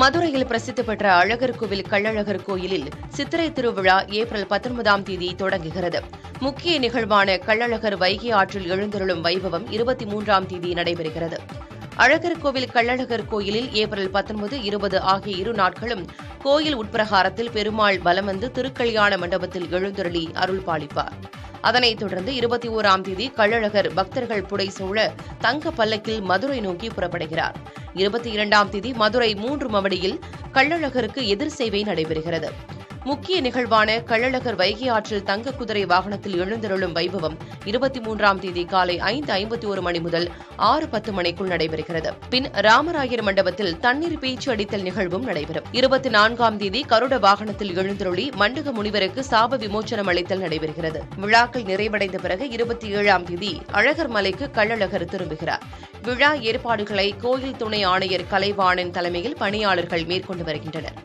மதுரையில் பிரசித்தி பெற்ற அழகர் கோவில் கள்ளழகர் கோயிலில் சித்திரை திருவிழா ஏப்ரல் 19ஆம் தேதி தொடங்குகிறது. முக்கிய நிகழ்வான கள்ளழகர் வைகை ஆற்றில் எழுந்தருளும் வைபவம் 23ஆம் தேதி நடைபெறுகிறது. அழகர் கோவில் கள்ளழகர் கோயிலில் ஏப்ரல் 19, 20 ஆகிய இரு நாட்களும் கோயில் உட்பிரகாரத்தில் பெருமாள் வலம் வந்து திருக்கல்யாண மண்டபத்தில் எழுந்தருளி அருள் பாலிப்பார். அதனைத் தொடர்ந்து 21ஆம் தேதி கள்ளழகர் பக்தர்கள் புடைசூழ தங்க பல்லக்கில் மதுரை நோக்கி புறப்படுகிறார். 22ஆம் தேதி மதுரை 3 மவடியில் கள்ளழகருக்கு எதிர் சேவை நடைபெறுகிறது. முக்கிய நிகழ்வான கள்ளழகர் வைகை ஆற்றில் தங்க குதிரை வாகனத்தில் எழுந்தருளும் வைபவம் 23ஆம் தேதி காலை 5:51 மணி முதல் 6:10 மணிக்குள் நடைபெறுகிறது. பின் ராமராயர் மண்டபத்தில் தண்ணீர் பீச்சு அடித்தல் நிகழ்வும் நடைபெறும். 24ஆம் தேதி கருட வாகனத்தில் எழுந்தருளி மண்டக முனிவருக்கு சாப விமோச்சனம் அளித்தல் நடைபெறுகிறது. விழாக்கள் நிறைவடைந்த பிறகு 27ஆம் தேதி அழகர் மலைக்கு கள்ளழகர் திரும்புகிறார். விழா ஏற்பாடுகளை கோயில் துணை ஆணையர் கலைவாணன் தலைமையில் பணியாளர்கள் மேற்கொண்டு வருகின்றனர்.